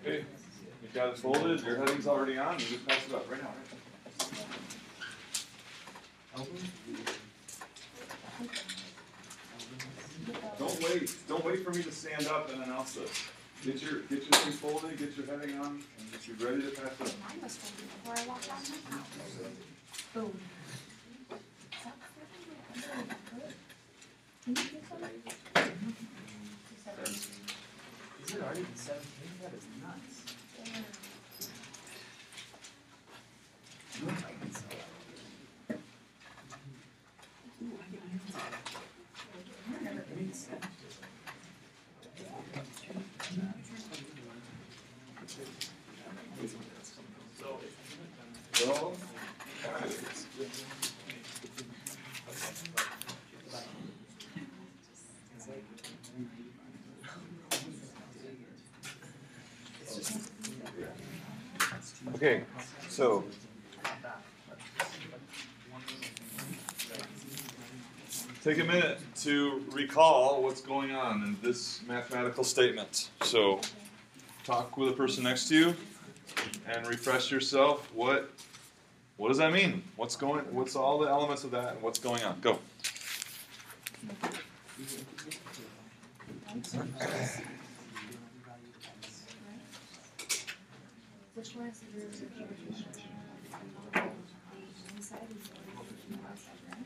Okay, you got it folded, your heading's already on, you just pass it up right now. Don't wait for me to stand up and announce this. Get your thing folded, get your heading on, and get you ready to pass it up. Mine was folded before I walked out my house. Boom. Can you get somebody? Is it already the 17th? That is nuts. So, okay, so take a minute to recall what's going on in this mathematical statement. So talk with the person next to you and refresh yourself. What does that mean? What's all the elements of that and what's going on? Go. Which one is the derivative here? The inside is the outside, right?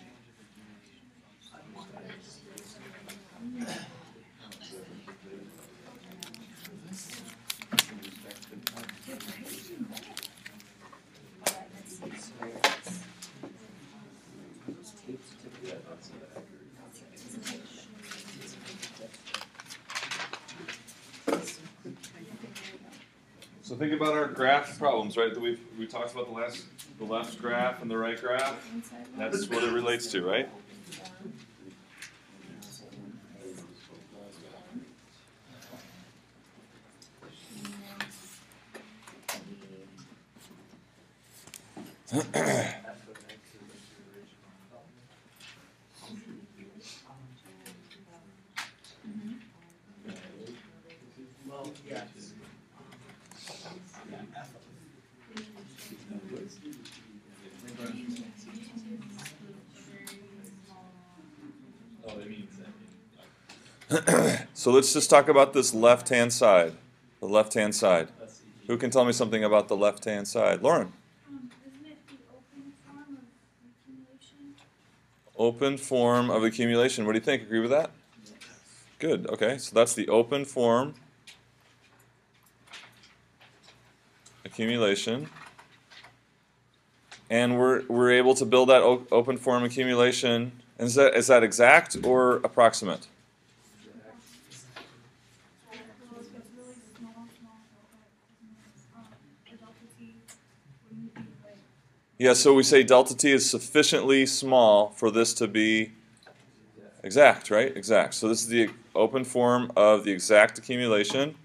So think about our graph problems, right? That we talked about the left graph and the right graph. That's what it relates to, right? Well, yeah. So let's just talk about this left-hand side. The left-hand side. Who can tell me something about the left-hand side? Lauren. Isn't it the open form of accumulation? Open form of accumulation. What do you think? Agree with that? Good. Okay. So that's the open form accumulation. And we're able to build that open form accumulation. Is that exact or approximate? Yeah, so we say delta t is sufficiently small for this to be exact, right? Exact. So this is the open form of the exact accumulation.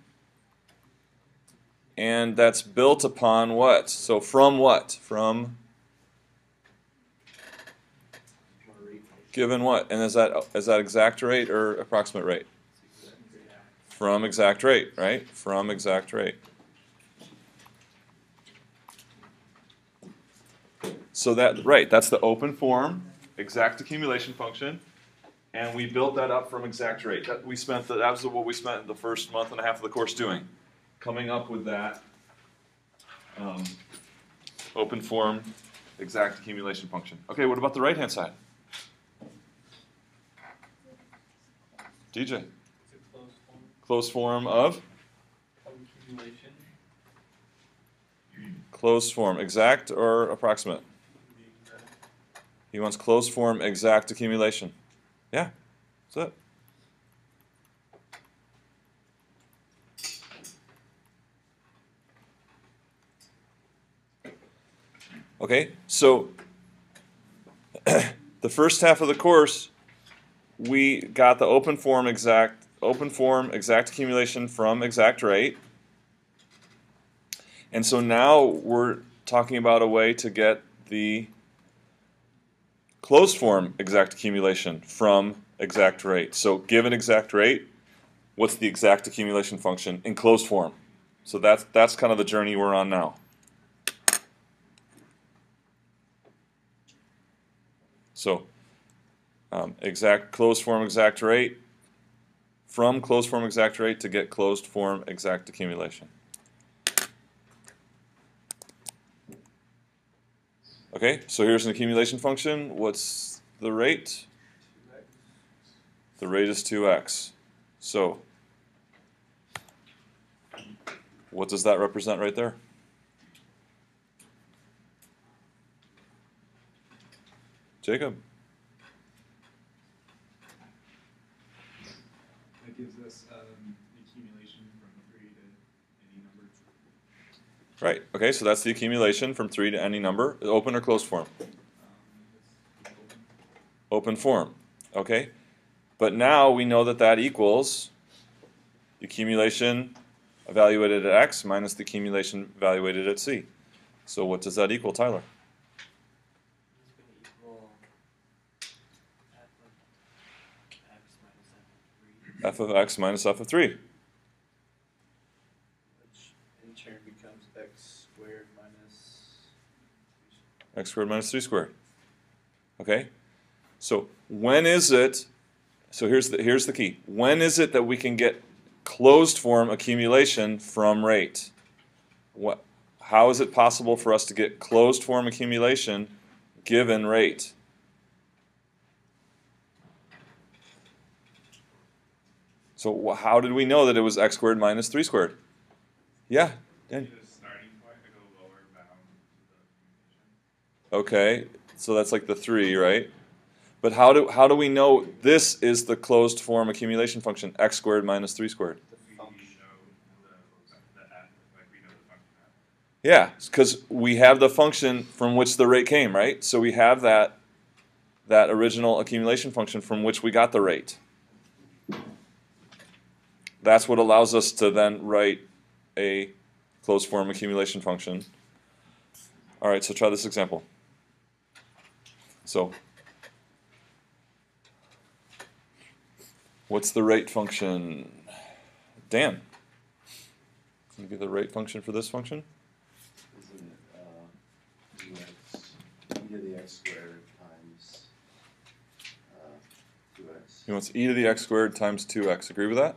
And that's built upon what? So from what? From given what? And is that exact rate or approximate rate? From exact rate, right? From exact rate. So that's the open form, exact accumulation function, and we built that up from exact rate. That was what we spent the first month and a half of the course doing, coming up with that open form, exact accumulation function. Okay, what about the right-hand side? DJ. Closed form of? Accumulation. Closed form, exact or approximate? He wants closed form exact accumulation. Yeah, that's it. Okay, so the first half of the course, we got the open form exact accumulation from exact rate. And so now we're talking about a way to get the closed form exact accumulation from exact rate. So given exact rate, what's the exact accumulation function in closed form? So that's kind of the journey we're on now. So exact closed form exact rate, from closed form exact rate to get closed form exact accumulation. Okay, so here's an accumulation function. What's the rate? The rate is 2x. So what does that represent right there? Jacob? That gives us the accumulation from 3 to any number. Right, okay, so that's the accumulation from 3 to any number. Open or closed form? Open form, okay. But now we know that that equals the accumulation evaluated at x minus the accumulation evaluated at c. So what does that equal, Tyler? It's going to equal F of x minus f of 3. which in turn becomes x squared minus 3 squared. Okay? So when is it, so here's the key. When is it that we can get closed form accumulation from rate? How is it possible for us to get closed form accumulation given rate? So how did we know that it was x squared minus 3 squared? Yeah. Dan. The starting point to go lower bound to the accumulation. Okay, so that's like the 3, right? But how do we know this is the closed form accumulation function, x squared minus 3 squared? We know the f, like we know the function f. Yeah, because we have the function from which the rate came, right? So we have that original accumulation function from which we got the rate. That's what allows us to then write a closed form accumulation function. All right, so try this example. So what's the rate function? Dan, can you get the rate function for this function? Isn't it e to the x squared times 2x? He wants e to the x squared times 2x. Agree with that?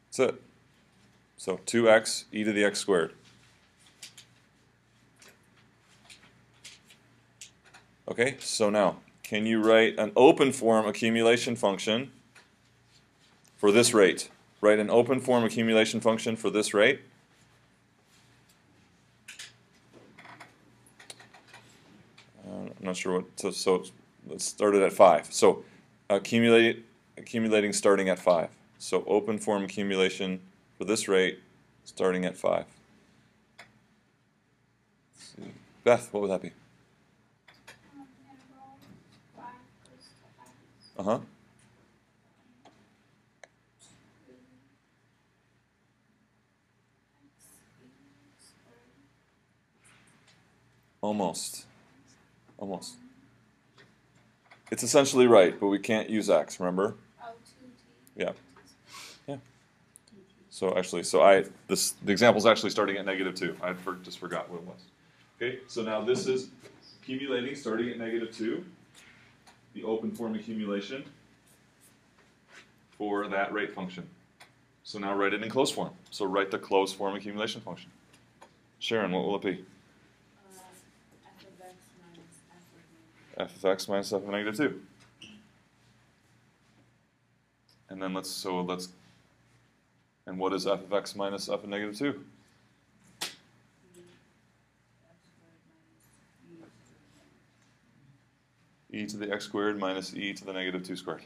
That's it. So 2x e to the x squared. Okay, so now, can you write an open form accumulation function for this rate? Write an open form accumulation function for this rate. I'm not sure what, so let's start it at 5. So accumulating starting at 5. So open form accumulation for this rate starting at 5. Let's see. Beth, what would that be? Interval 5 goes to x. Uh-huh. Almost. Almost. It's essentially right, but we can't use x, remember? Oh, 2t. Yeah. Yeah. So actually, the example is actually starting at -2. I just forgot what it was. Okay, so now this is accumulating starting at -2, the open form accumulation for that rate function. So now write it in closed form. So write the closed form accumulation function. Sharon, what will it be? F of x minus f of -2. And then and what is f of x minus f of -2? E to the x squared minus e to the -2 squared.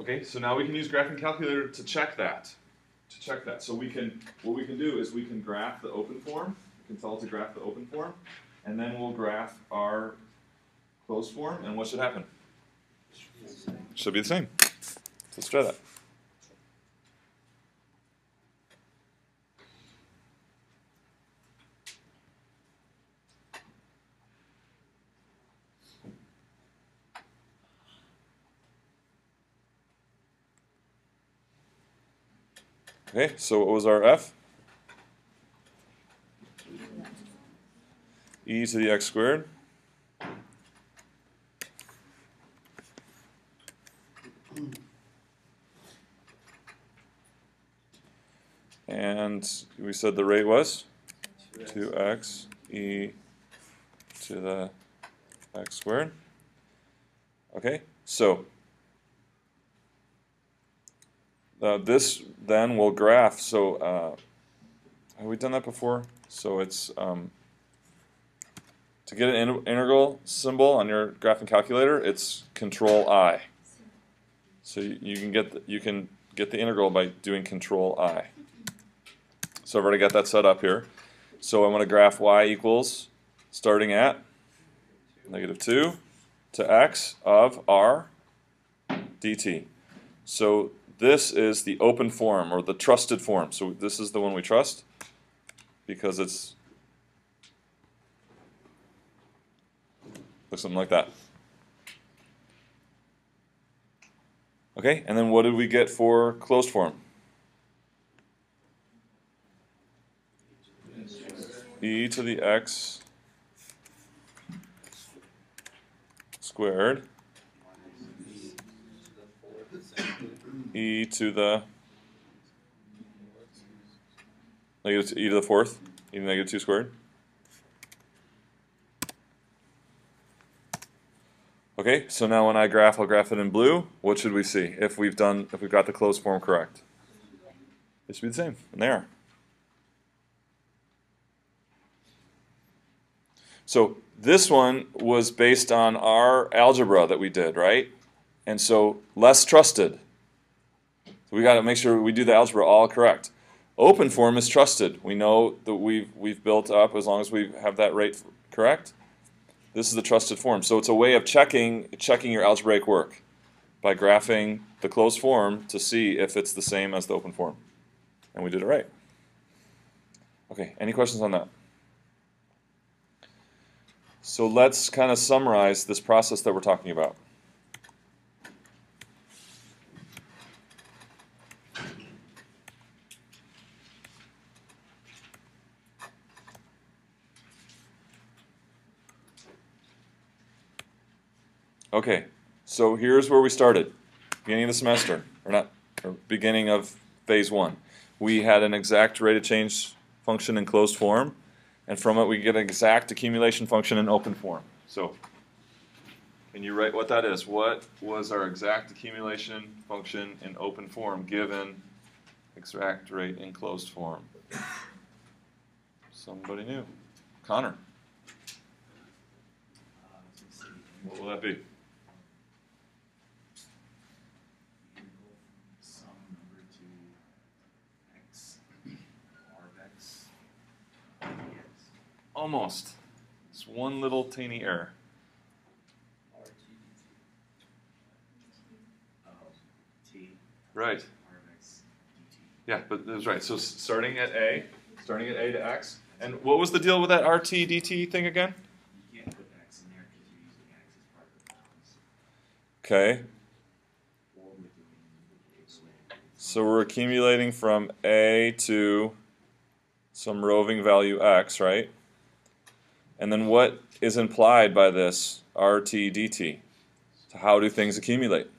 Okay, so now we can use graphing calculator to check that. So what we can do is we can graph the open form. We can tell it to graph the open form, and then we'll graph our closed form, and what should happen? Should be the same. Let's try that. Okay, so what was our f? E to the x squared. And we said the rate was 2x e to the x squared. Okay, so this then will graph. So have we done that before? So it's to get an integral symbol on your graphing calculator, it's Control I. So you can get the integral by doing Control I. So I've already got that set up here. So I'm going to graph y equals starting at -2 to x of r dt. So this is the open form, or the trusted form. So this is the one we trust because it's looks something like that. Okay, and then what did we get for closed form? E to the x squared e to the e to the fourth, e to the -2 squared. Okay, so now when I graph, I'll graph it in blue. What should we see if we've got the closed form correct? It should be the same, and they are. So this one was based on our algebra that we did, right? And so less trusted. So we got to make sure we do the algebra all correct. Open form is trusted. We know that we've built up as long as we have that rate correct. This is the trusted form. So it's a way of checking your algebraic work by graphing the closed form to see if it's the same as the open form. And we did it right. Okay, any questions on that? So let's kind of summarize this process that we're talking about. Okay, so here's where we started. Beginning of the semester, or beginning of phase 1. We had an exact rate of change function in closed form, and from it we get an exact accumulation function in open form. So, can you write what that is? What was our exact accumulation function in open form given exact rate in closed form? Somebody new. Connor. What will that be? Almost. It's one little teeny error. Right. Yeah, but it was right. So starting at a to x. And what was the deal with that RT dt thing again? You can't put x in there because you're using x as part of the bounds. Okay. So we're accumulating from a to some roving value x, right? And then what is implied by this RT dt? So how do things accumulate?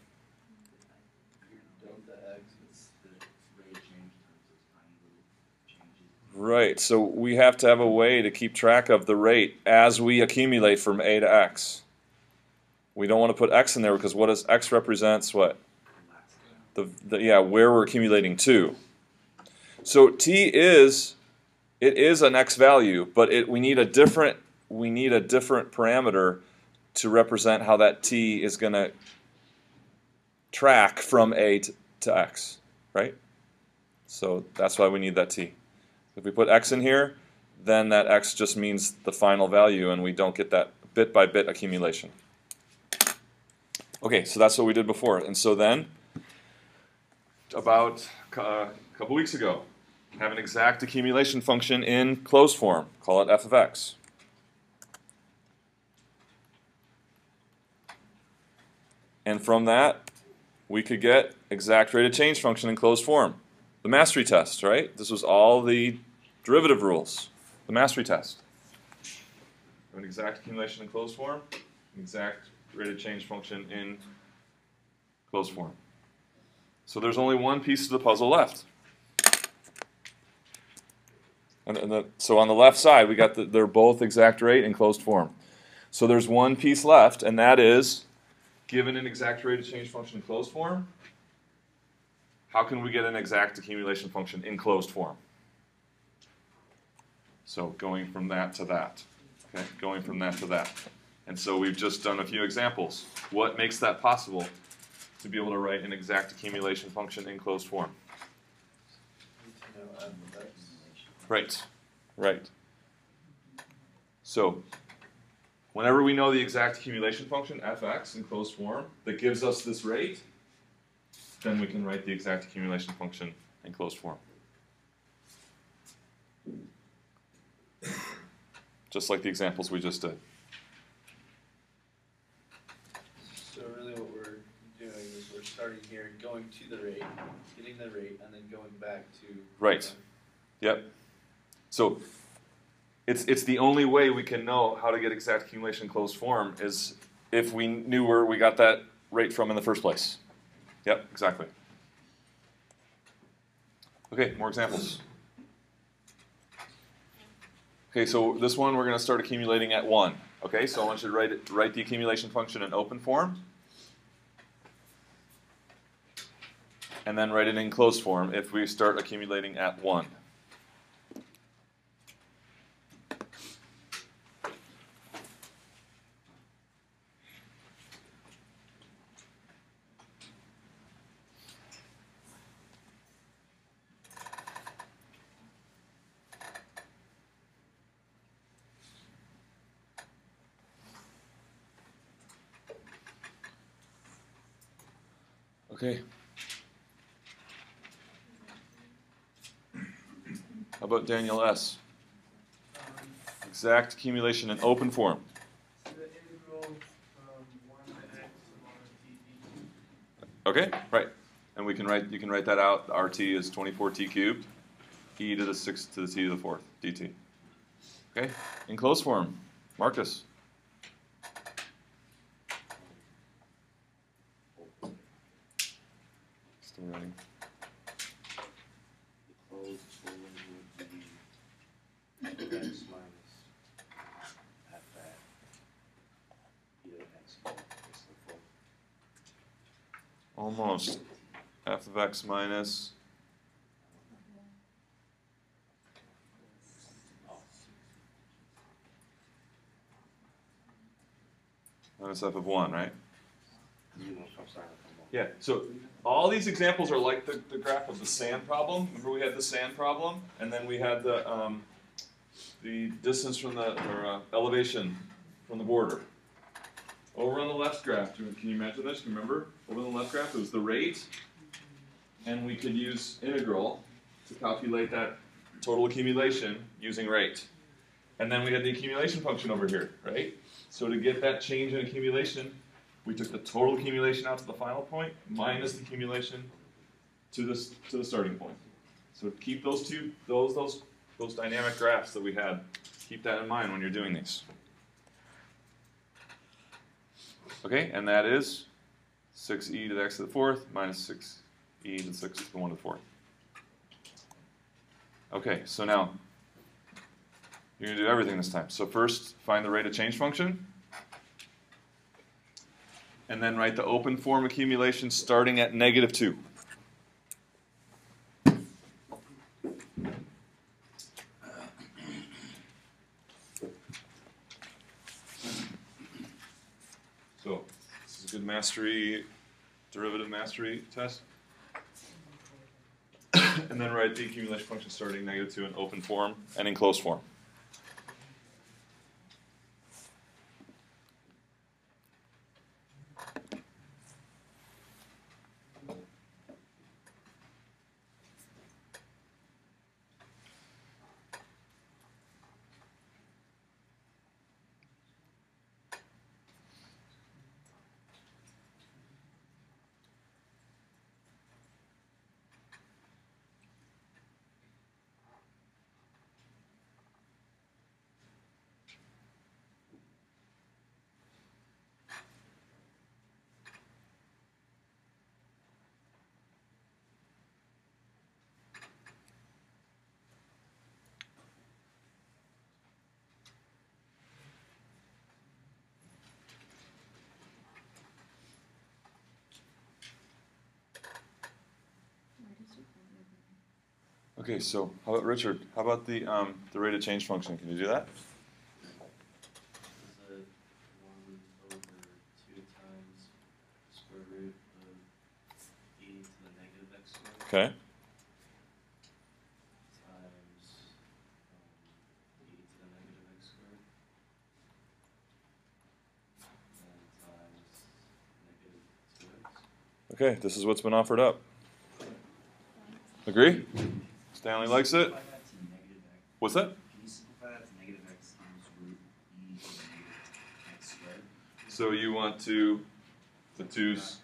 Right, so we have to have a way to keep track of the rate as we accumulate from a to x. We don't want to put x in there because what does x represents what? Yeah, where we're accumulating to. So t is an x value, but we need a different parameter to represent how that t is going to track from a to x, right? So that's why we need that t. If we put x in here, then that x just means the final value, and we don't get that bit-by-bit accumulation. Okay, so that's what we did before. And so then, about a couple weeks ago, have an exact accumulation function in closed form. Call it f of x. And from that, we could get exact rate of change function in closed form. the mastery test, right? This was all the derivative rules, the mastery test. An exact accumulation in closed form, an exact rate of change function in closed form. So there's only one piece of the puzzle left. So on the left side, we got they're both exact rate in closed form. So there's one piece left, and that is, given an exact rate of change function in closed form, how can we get an exact accumulation function in closed form? So going from that to that. Okay, going from that to that. And so we've just done a few examples. What makes that possible to be able to write an exact accumulation function in closed form? Right, right. So whenever we know the exact accumulation function, fx, in closed form, that gives us this rate, then we can write the exact accumulation function in closed form. Just like the examples we just did. So really what we're doing is we're starting here, going to the rate, getting the rate, and then going back to... Right. Yep. So it's the only way we can know how to get exact accumulation in closed form is if we knew where we got that rate from in the first place. Yep, exactly. Okay, more examples. Okay, so this one we're going to start accumulating at 1. Okay, so I want you to write the accumulation function in open form. And then write it in closed form if we start accumulating at 1. Okay. How about Daniel S? Exact accumulation in open form. The integral from 1 to x of Okay, right. And you can write that out. The RT is 24t cubed, e to the 6th to the t to the 4th, dt. Okay, in closed form, Marcus. Still writing. The closed form would be x minus half that e to the x squared plus the 4. Almost. F of x minus minus f of 1, right? Yeah, so all these examples are like the graph of the sand problem. Remember we had the sand problem, and then we had the distance from the, or elevation from the border. Over on the left graph, can you imagine this? Can you remember? Over on the left graph, it was the rate, and we could use integral to calculate that total accumulation using rate. And then we had the accumulation function over here, right? So to get that change in accumulation, we took the total accumulation out to the final point minus the accumulation to the starting point. So keep those those dynamic graphs that we had. Keep that in mind when you're doing these. Okay, and that is 6e to the x to the 4th minus 6e to the 6th to the 1 to the 4th. Okay, so now you're going to do everything this time. So first, find the rate of change function. And then write the open form accumulation starting at -2. So this is a good derivative mastery test. And then write the accumulation function starting -2 in open form and in closed form. Okay, so how about Richard? How about the rate of change function? Can you do that? Is it 1 over 2 times square root of e to the negative x squared Okay. times e to the negative x squared and times negative 2x? Okay, this is what's been offered up. Agree? Stanley likes it. Simplify that to negative x. What's that? Can you simplify that to negative x times root e to the negative x squared? So you want to the twos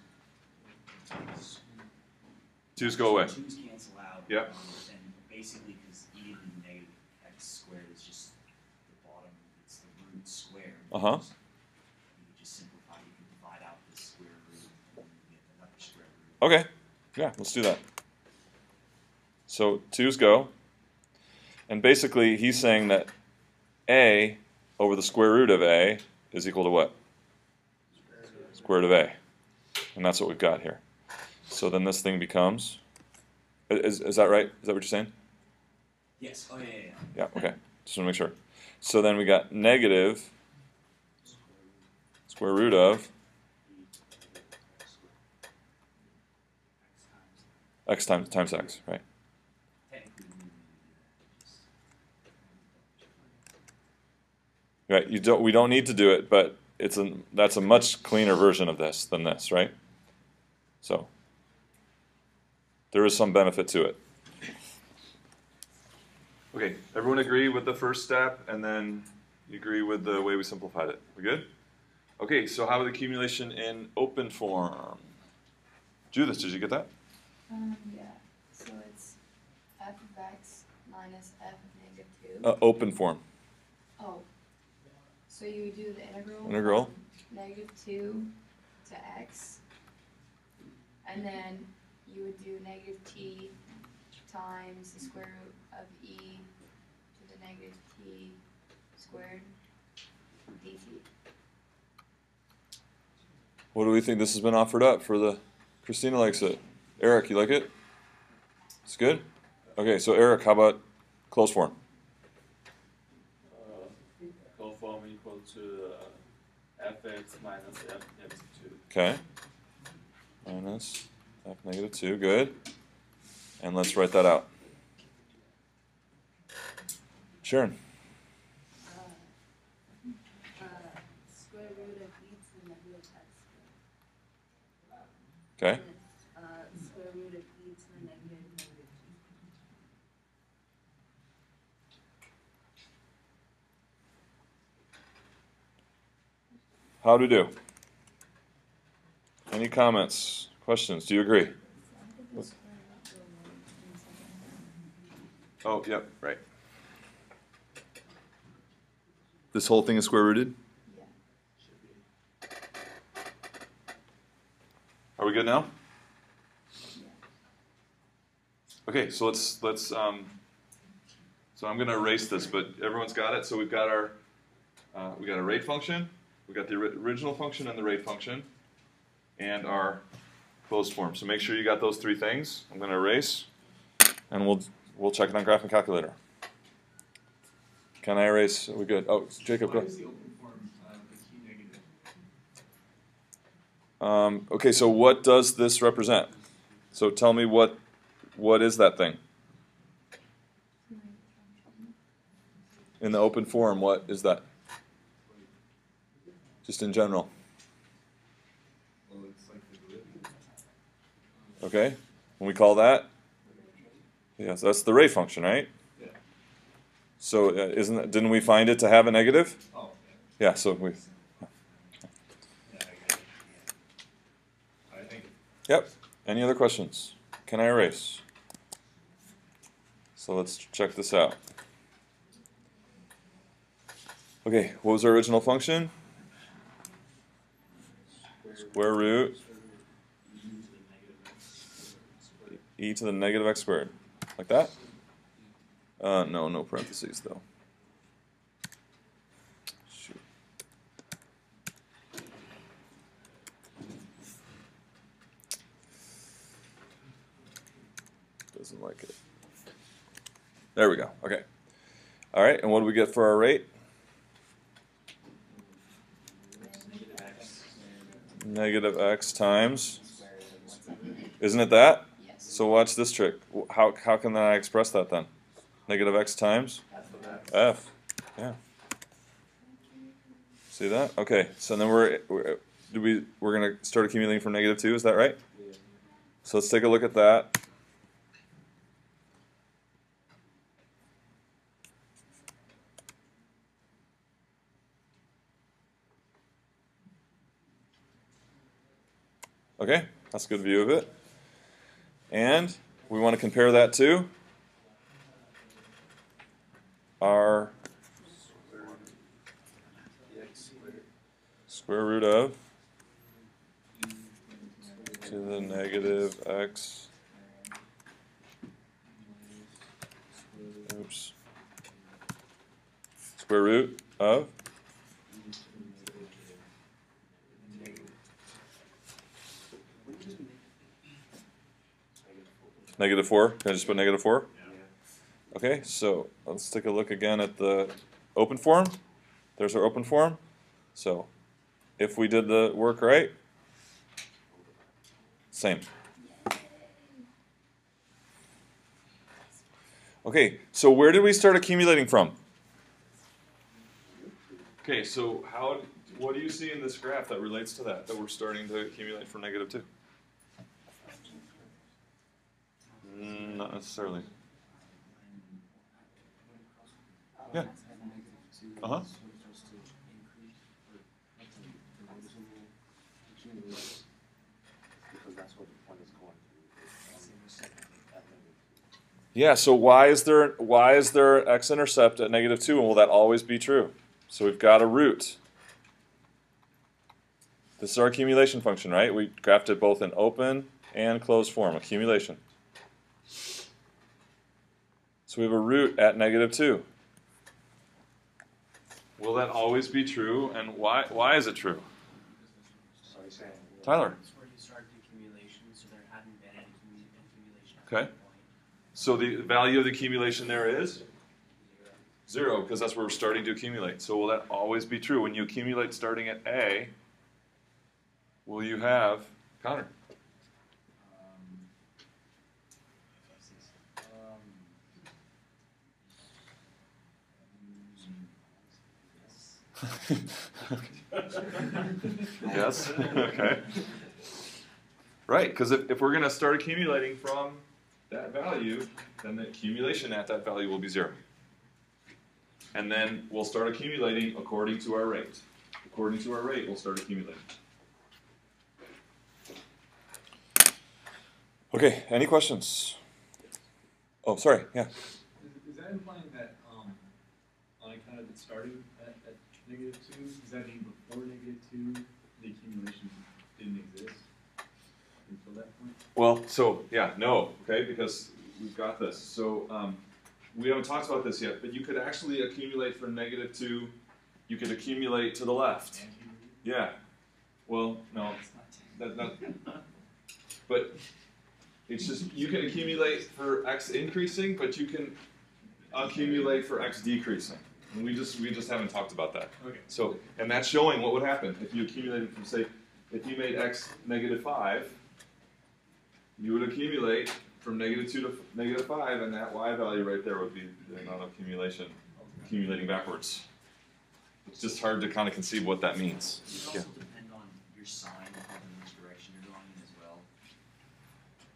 go away. Twos cancel out. Yep. And basically, because e to the negative x squared is just the bottom, it's the root squared. Uh-huh. You could just simplify. You can divide out the square root and you get another square root. Okay. Yeah, let's do that. So twos go. And basically he's saying that a over the square root of a is equal to what? Square root of a. And that's what we've got here. So then this thing becomes, is that right? Is that what you're saying? Yes. Oh, yeah. Yeah, okay. Just want to make sure. So then we got negative square root of x times x, right? Technically, we wouldn't do that. Right. We don't need to do it, but that's a much cleaner version of this than this, right? So there is some benefit to it. Okay, everyone agree with the first step, and then you agree with the way we simplified it. We good? Okay, so how about accumulation in open form? Judith, did you get that? Yeah. So it's f of x minus f of negative 2. Open form. Oh. So you would do the integral. Integral. From negative 2 to x. And then you would do negative t times the square root of e to the negative t squared dt. What do we think? This has been offered up for the. Christina likes it. Eric, you like it? It's good? Okay, so Eric, how about closed form? Closed form equal to fx minus f negative 2. Okay. Minus f negative 2, good. And let's write that out. Sharon. Square root of e to the negative x squared. Okay. Square root of e to the negative t. How to do? Any comments, questions? Do you agree? Oh, yep, right. This whole thing is square rooted? Yeah. Are we good now? Okay, so let's so I'm going to erase this, but everyone's got it. So we've got our we got a rate function, we got the original function and the rate function, and our closed form. So make sure you got those three things. I'm going to erase, and we'll check it on graph and calculator. Can I erase? Are we good? Oh, Jacob, go. Why is the open form the key negative? Okay, so what does this represent? So tell me what is that thing? In the open form, what is that? Just in general. Well, it's like the derivative. Okay, when we call that? Yes, that's the rate function, right? Yeah. So didn't we find it to have a negative? Oh, Yeah, so we. yeah, I get it. I think Yep. Any other questions? Can I erase? So let's check this out. Okay, what was our original function? Square root e to the negative x squared. Like that? No parentheses though. Shoot. Doesn't like it. There we go. Okay. All right, and what do we get for our rate? Negative x times. Isn't it that? Yes. So watch this trick. How can I express that then? Negative x times f. Yeah. See that? Okay. So then we're going to start accumulating from negative 2. Is that right? Yeah. So let's take a look at that. Okay, that's a good view of it. And we want to compare that to our square root of to the negative x. Oops. Square root of negative 4. Can I just put negative 4? Okay, so let's take a look again at the open form. There's our open form. So if we did the work right, same. Okay, so where did we start accumulating from? Okay, so what do you see in this graph that relates to that we're starting to accumulate from negative 2? Not necessarily. Yeah. Uh-huh. Yeah, so why is there x-intercept at negative 2, and will that always be true? So we've got a root. This is our accumulation function, right? We graphed it both in open and closed form, accumulation. So we have a root at negative 2. Will that always be true, and why is it true? Sorry, Sam. Tyler. That's where you start the accumulation, so there hadn't been any accumulation at Okay. that point. So the value of the accumulation there is 0, because that's where we're starting to accumulate. So will that always be true? When you accumulate starting at A, will you have, Connor? Yes? Okay. Right, because if we're going to start accumulating from that value, then the accumulation at that value will be 0. And then we'll start accumulating according to our rate. According to our rate, we'll start accumulating. Okay, any questions? Oh, sorry, yeah. Is that implying that on account of it starting at negative 2, does that mean before negative 2 the accumulation didn't exist until that point? Well, so, yeah, no, okay, because we've got this. So we haven't talked about this yet, but you could actually accumulate from negative 2. You could accumulate to the left. Yeah. Well, no, but it's just, you can accumulate for x increasing, but you can accumulate for x decreasing. And we just haven't talked about that. Okay. So, and that's showing what would happen if you accumulated from, say, if you made x negative 5, you would accumulate from negative 2 to negative 5, and that y value right there would be the amount of accumulation, accumulating backwards. It's just hard to kind of conceive what that means. It also depend on your sign of which direction you're going in as well.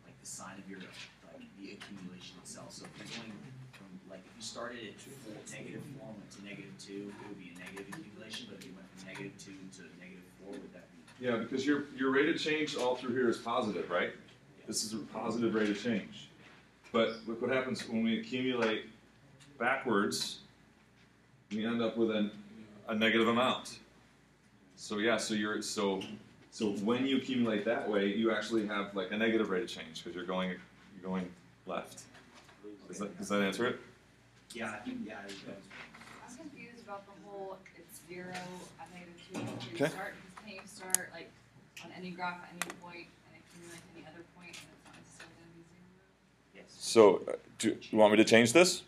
Like the sign of your, like the accumulation itself. So if you're going from, like if you started at negative 4 and went to negative 2, it would be a negative accumulation, but if you went from negative 2 to negative 4, would that be? Yeah, because your rate of change all through here is positive, right? This is a positive rate of change. But look what happens when we accumulate backwards, we end up with a negative amount. So yeah, so when you accumulate that way, you actually have like a negative rate of change because you're going left. Does that answer it? Yeah, I think, yeah. I was confused about the whole it's 0 at negative 2. Okay. Can you start like on any graph at any point and accumulate any other point and it's not necessarily going to be 0? Yes. So do you want me to change this?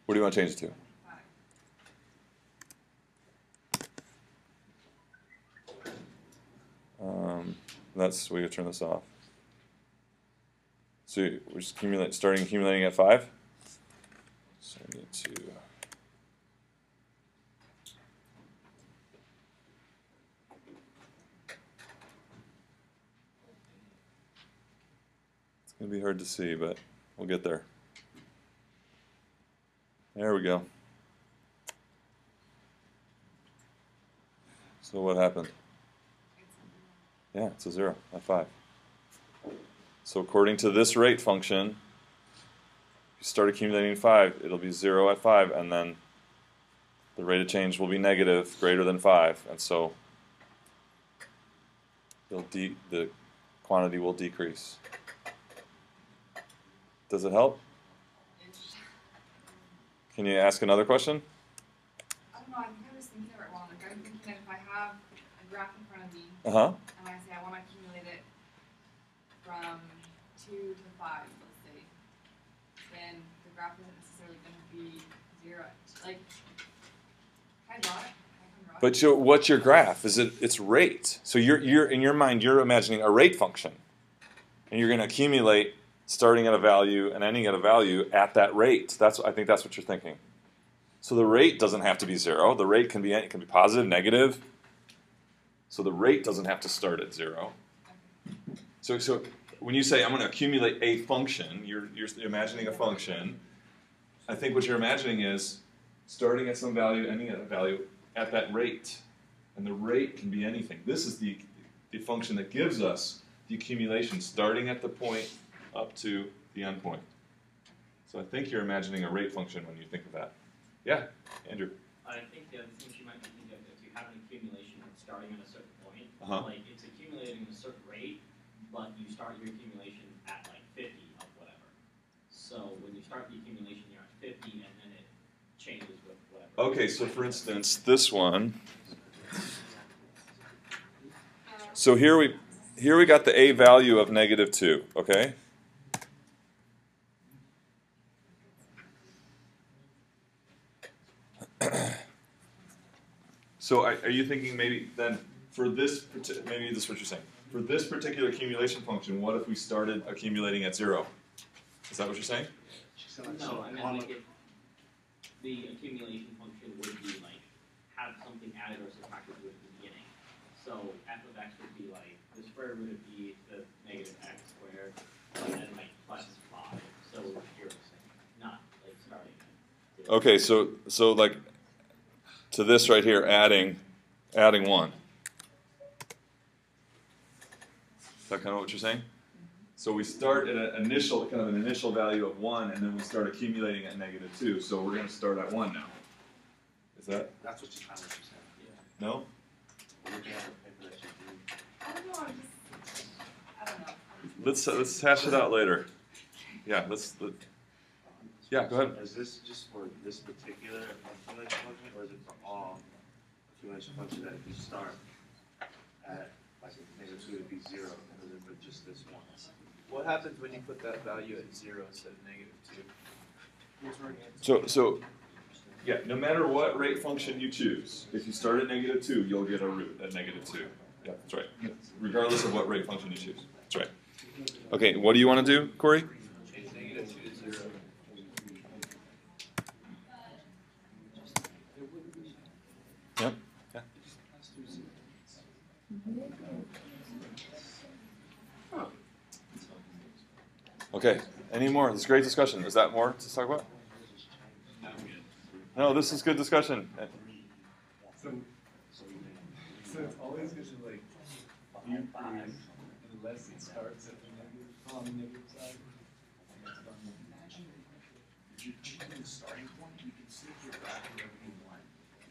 What do you want to change it to? 5. We gotta turn this off. So we're just starting accumulating at 5. So I need to. It's gonna be hard to see, but we'll get there. There we go. So what happened? Yeah, it's a 0 at 5. So according to this rate function, if you start accumulating 5, it'll be 0 at 5, and then the rate of change will be negative, greater than 5, and so the quantity will decrease. Does it help? Can you ask another question? I don't know, I'm kind of just thinking of it wrong. Like, I'm thinking that if I have a graph in front of me, Uh-huh. and I say I want to accumulate it from 2 to 5, let's say, then the graph isn't necessarily going to be 0. Like, can I draw it? But what's your graph? It's rate. So you're in your mind you're imagining a rate function, and you're going to accumulate starting at a value and ending at a value at that rate. I think that's what you're thinking. So the rate doesn't have to be 0. The rate can be positive, negative. So the rate doesn't have to start at 0. So when you say I'm going to accumulate a function, you're imagining a function. I think what you're imagining is starting at some value, ending at a value at that rate. And the rate can be anything. This is the function that gives us the accumulation starting at the point up to the end point. So I think you're imagining a rate function when you think of that. Yeah, Andrew. I think the other thing you might be thinking of, if you have an accumulation starting at a certain point, like it's accumulating at a certain rate, but you start your accumulation at like 50 of whatever. So when you start the accumulation, you're at 50, and then it changes with whatever. Okay, so for instance, this one. So here we got the a value of -2. Okay. So are you thinking maybe then for this, maybe this is what you're saying, for this particular accumulation function, what if we started accumulating at 0? Is that what you're saying? No, I meant like if the accumulation function would be like have something added or subtracted to it at the beginning. So f of x would be like the square root of e to the -x squared, and then like plus 5. So you're not like starting at 0. Okay, so like to this right here, adding 1. Is that kind of what you're saying? So we start at an initial value of 1, and then we start accumulating at -2. So we're going to start at 1 now. Is that? That's what you're saying. Yeah. No? We're looking at the paper that you do. I don't know, I don't know. Let's hash it out later. Yeah, yeah, go ahead. Is this just for this particular accumulation function, or is it for all accumulation function that if you start at like -2 to be 0, and is it for just this one? What happens when you put that value at 0 instead of -2? So yeah, no matter what rate function you choose, if you start at -2, you'll get a root at -2. Yeah, that's right. Regardless of what rate function you choose. That's right. Okay, what do you want to do, Corey? Change -2 to 0. Yep. Yeah. Okay. Any more? This is a great discussion. Is that more to talk about? No, this is good discussion. So it's always going to like decrease unless it starts at the negative, on the negative side. If you choose the starting point, you can still get back to whatever you want.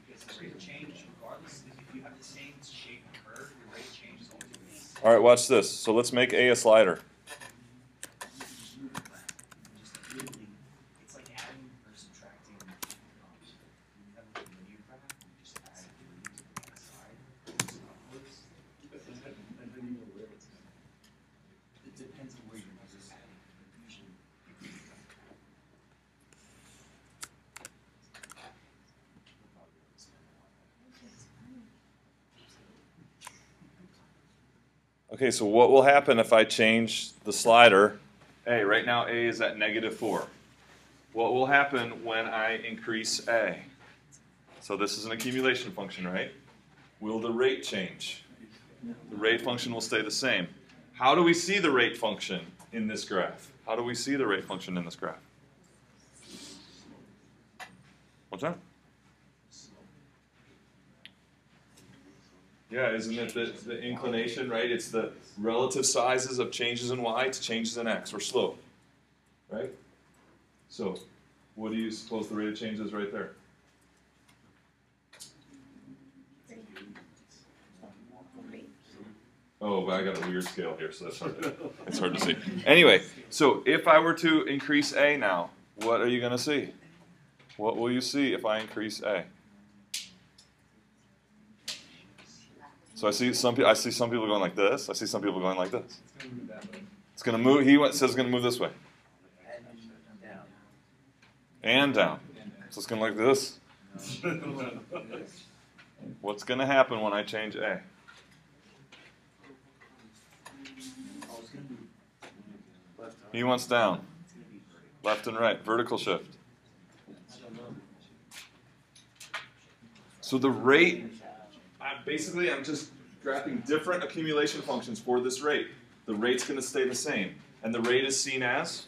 Because the rate of change, regardless, if you have the same shape curve, your rate of change is always going to be. All right, watch this. So let's make A a slider. It's like adding or subtracting. You have a linear graph, you just add 3 to the next side. And then you know where it's going. It depends on where you're adding. Usually. Okay, so what will happen if I change the slider? A, right now A is at -4. What will happen when I increase A? So this is an accumulation function, right? Will the rate change? The rate function will stay the same. How do we see the rate function in this graph? How do we see the rate function in this graph? What's that? Yeah, isn't it the inclination, right? It's the relative sizes of changes in y to changes in x, or slope, right? So, what do you suppose the rate of change is right there? Oh, but I got a weird scale here, so that's it's hard to see. Anyway, so if I were to increase A now, what are you going to see? What will you see if I increase A? So I see some people going like this. I see some people going like this. It's going to move. He says it's going to move this way. And down. So it's going to like this. What's going to happen when I change A? He wants down. Left and right. Vertical shift. So the rate, basically I'm just graphing different accumulation functions for this rate. The rate's going to stay the same. And the rate is seen as?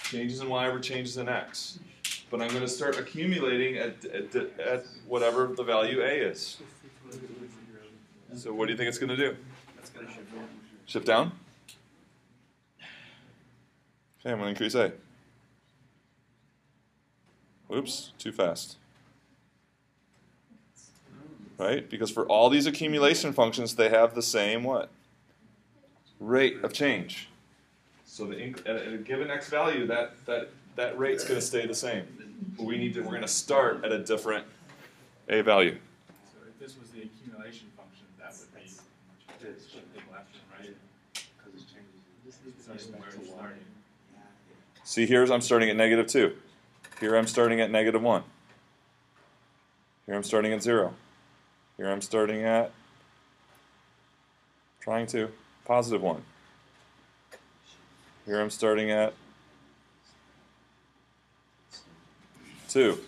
Changes in y over changes in x. But I'm going to start accumulating at whatever the value A is. So what do you think it's going to do? Shift down? Okay, I'm going to increase A. Oops, too fast. Right? Because for all these accumulation functions, they have the same what? Rate of change. So at a given x value, that rate's going to stay the same. But we're going to start at a different A value. So if this was the accumulation function, that would be shifting left and right. Because it's changes. This is where it's starting. See, here's I'm starting at -2. Here I'm starting at -1. Here I'm starting at 0. Here I'm starting at +1. Here I'm starting at 2.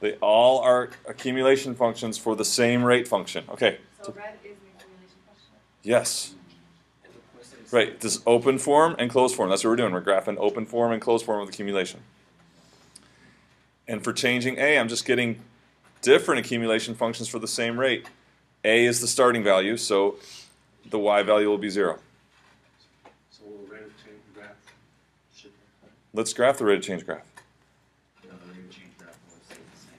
They all are accumulation functions for the same rate function. Okay. So red is an accumulation function? Yes. Right, this open form and closed form. That's what we're doing. We're graphing open form and closed form of accumulation. And for changing A, I'm just getting different accumulation functions for the same rate. A is the starting value, so the y value will be 0. So will the rate of change graph should Let's graph the rate of change graph. No, the rate of change graph will stay the same.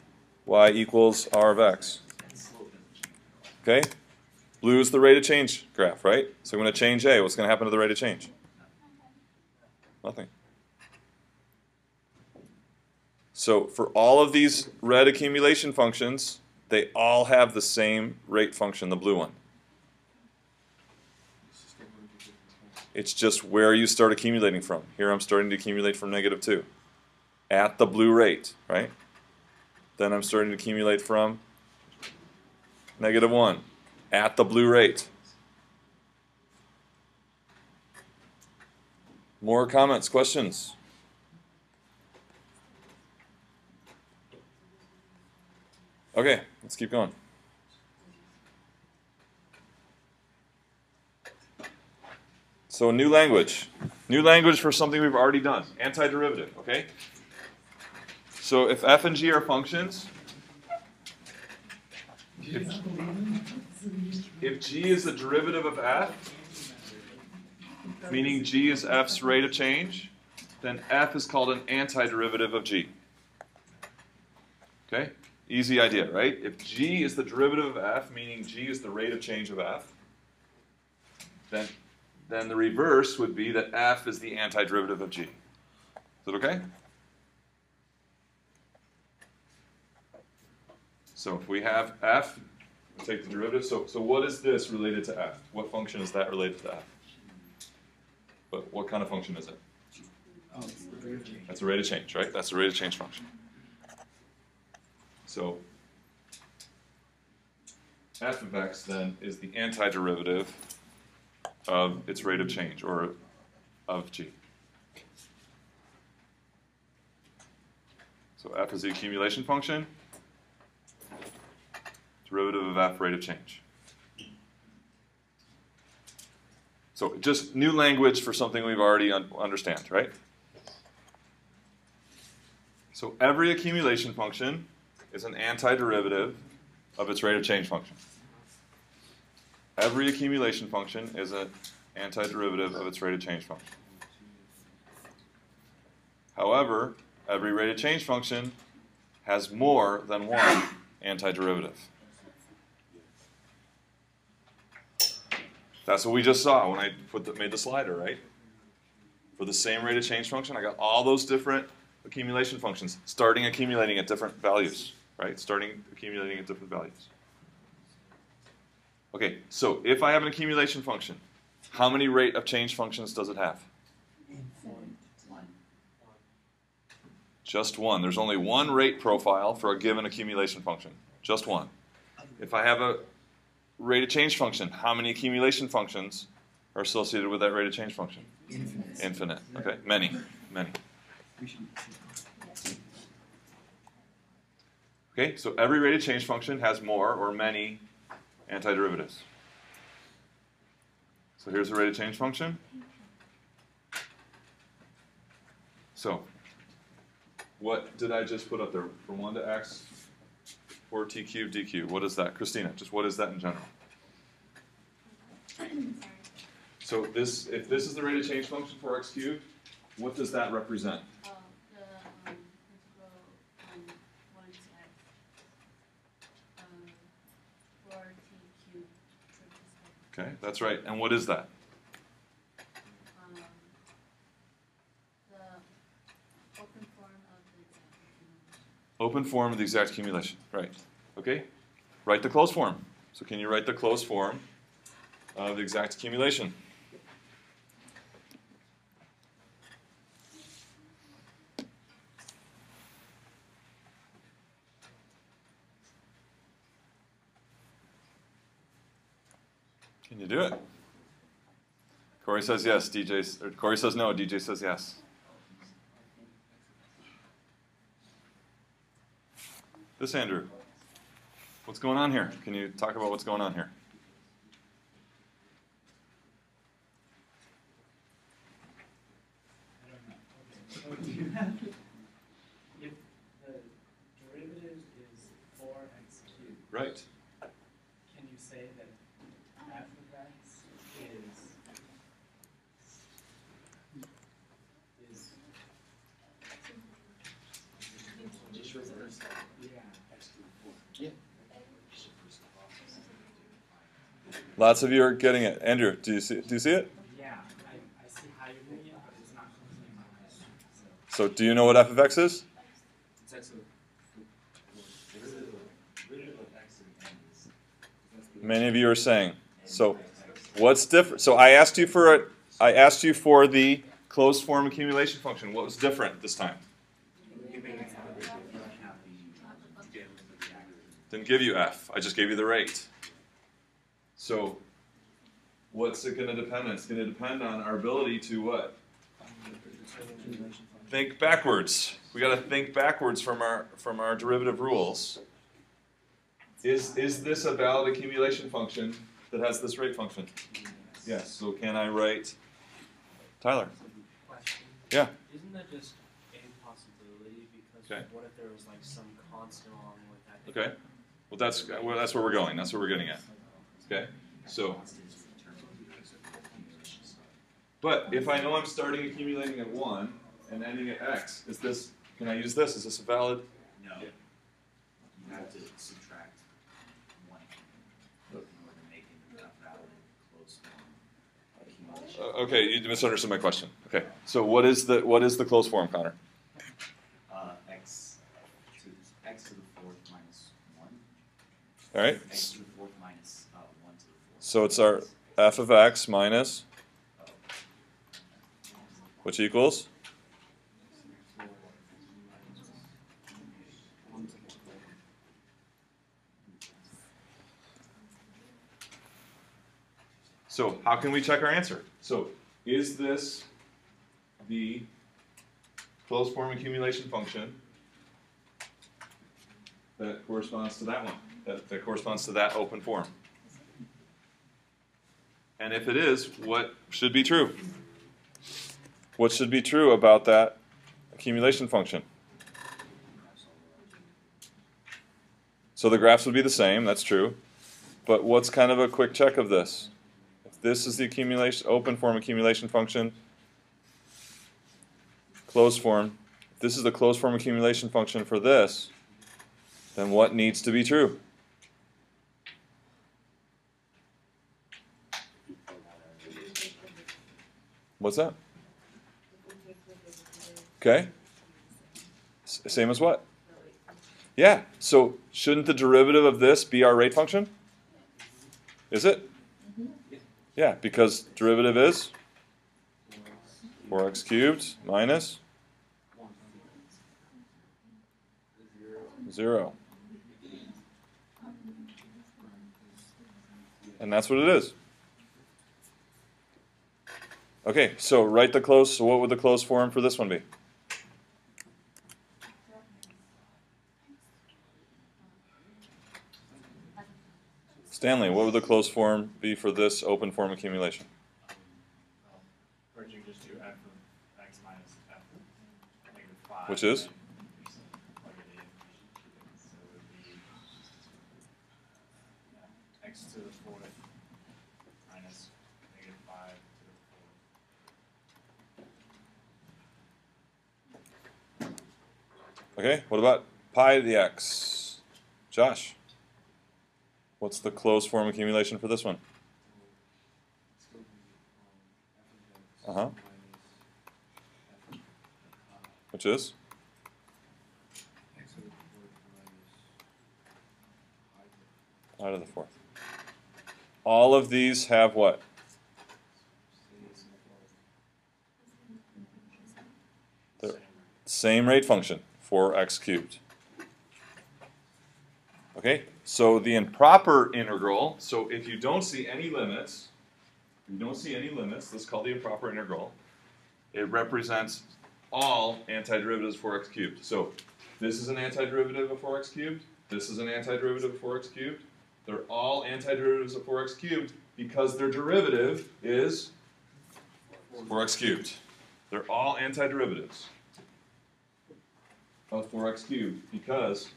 Y equals R of x. And slope doesn't change at all. Okay? Blue is the rate of change graph, right? So I'm going to change A. What's going to happen to the rate of change? Nothing. So for all of these red accumulation functions, they all have the same rate function, the blue one. It's just where you start accumulating from. Here I'm starting to accumulate from -2 at the blue rate, right? Then I'm starting to accumulate from -1 at the blue rate. More comments, questions? Okay, let's keep going. So new language. New language for something we've already done. Antiderivative, okay? So if f and g are functions, if g is the derivative of f, meaning g is f's rate of change, then f is called an antiderivative of g. Okay? Easy idea, right? If g is the derivative of f, meaning g is the rate of change of f, then the reverse would be that f is the antiderivative of g. Is that okay? So if we have f, we'll take the derivative. So what is this related to f? What function is that related to f? But what kind of function is it? Oh, it's the rate of change. That's the rate of change, right? That's the rate of change function. So f of x then is the antiderivative of its rate of change, or of g. So f is the accumulation function, derivative of f, rate of change. So just new language for something we've already understand, right? So every accumulation function is an antiderivative of its rate of change function. Every accumulation function is an antiderivative of its rate of change function. However, every rate of change function has more than one antiderivative. That's what we just saw when I made the slider, right? For the same rate of change function, I got all those different accumulation functions starting accumulating at different values, right? Starting accumulating at different values. Okay, so if I have an accumulation function, how many rate of change functions does it have? Just one. There's only one rate profile for a given accumulation function. Just one. If I have a rate of change function, how many accumulation functions are associated with that rate of change function? Infinite. Infinite. Okay, many. Okay, so every rate of change function has more or many antiderivatives. So here's the rate of change function. So what did I just put up there? From 1 to x, 4t cubed dq. What is that? Christina, just what is that in general? So this, if this is the rate of change function for x cubed, what does that represent? The integral 1 to x 4t cubed. Okay, that's right. And what is that? The open form of the exact accumulation. Open form of the exact accumulation. Right. Okay. Write the closed form. So can you write the closed form of the exact accumulation? Can you do it? Corey says yes. Corey says no. DJ says yes. This Andrew. What's going on here? Can you talk about what's going on here? If the derivative is 4x cubed, Right. can you say that f of x is Just reverse. yeah. Lots of you are getting it. Andrew, do you see it? Yeah, I see how you're doing it, but it's not close to my question. So do you know what f of x is? It's actually Many of you are saying. So what's different? So I asked you for the closed form accumulation function. What was different this time? Didn't give you f. I just gave you the rate. So what's it going to depend on? It's going to depend on our ability to what? Think backwards. We got to think backwards from our derivative rules. Is this a valid accumulation function that has this rate function? Yes. So can I write Tyler? Question. Yeah. Isn't that just a possibility? Because Okay. what if there was like some constant along with that? Okay. Well, that's where we're going. That's what we're getting at. Okay. So, but if I know I'm starting accumulating at 1 and ending at x, can I use this? Is this a valid? No. You have to subtract 1 in order to make it a valid closed form accumulation. Okay, you misunderstood my question. Okay. So what is the closed form, Connor? X to the 4th minus 1. All right. X to the 4th minus 1 to the 4th. So it's our f of x minus, which equals? So how can we check our answer? So is this the closed form accumulation function that corresponds to that one, that corresponds to that open form? And if it is, what should be true? What should be true about that accumulation function? So the graphs would be the same, that's true. But what's kind of a quick check of this? If this is the accumulation, open form accumulation function, closed form, if this is the closed form accumulation function for this, then what needs to be true? What's that? Okay. Same as what? Yeah. So shouldn't the derivative of this be our rate function? Is it? Yeah, because derivative is 4x cubed minus 0. And that's what it is. Okay, so write the closed, so what would the closed form for this one be? Stanley, what would the closed form be for this open form accumulation? Or you just do f of x minus f of negative 5. Which is? Plug it in. So it would be x to the 4th minus negative 5 to the 4th. Okay, what about pi to the x? Josh, what's the closed form accumulation for this one? Uh-huh. Which is? Pi to the 4th. All of these have what? The same rate function, 4x cubed. Okay, so the improper integral, so if you don't see any limits, this is called the improper integral. It represents all antiderivatives of 4x cubed. So this is an antiderivative of 4x cubed, this is an antiderivative of 4x cubed. They're all antiderivatives of 4x cubed because their derivative is 4x cubed. They're all antiderivatives of 4x cubed because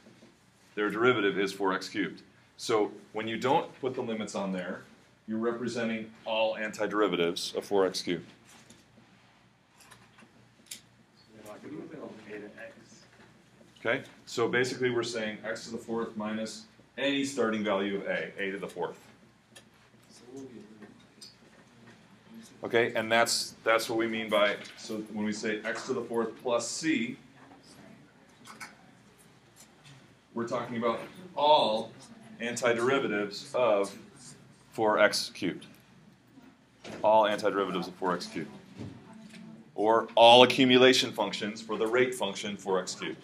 their derivative is 4x cubed. So when you don't put the limits on there, you're representing all antiderivatives of 4x cubed. Okay, so basically we're saying x to the 4th minus any starting value of a to the 4th. Okay, and that's what we mean by, so when we say x to the 4th plus c, we're talking about all antiderivatives of 4x cubed. All antiderivatives of 4x cubed. Or all accumulation functions for the rate function 4x cubed.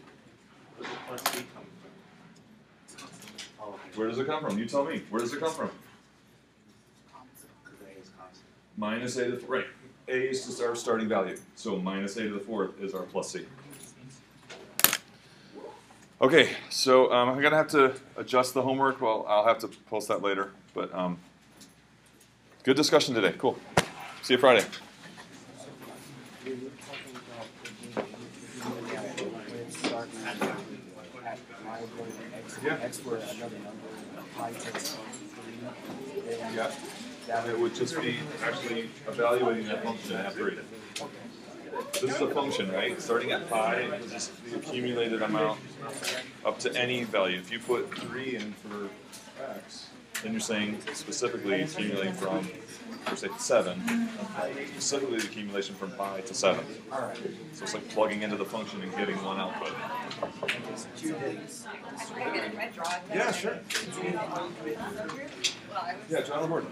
Where does it come from? You tell me. Where does it come from? Minus a to the 4th. Right. A is just our starting value. So minus a to the 4th is our plus c. Okay, so I'm going to have to adjust the homework. Well, I'll have to post that later. But good discussion today. Cool. See you Friday. Yeah. X were another number, pi takes 3. Yeah. And it would just be actually evaluating that function at 3. This is a function, right? Starting at pi, this is the accumulated amount up to any value. If you put 3 in for x, then you're saying specifically accumulating from, say, 7. Specifically the accumulation from pi to 7. So it's like plugging into the function and getting one output. Yeah, sure. Yeah, John on board.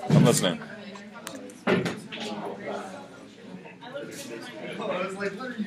I'm listening. I was like, what are you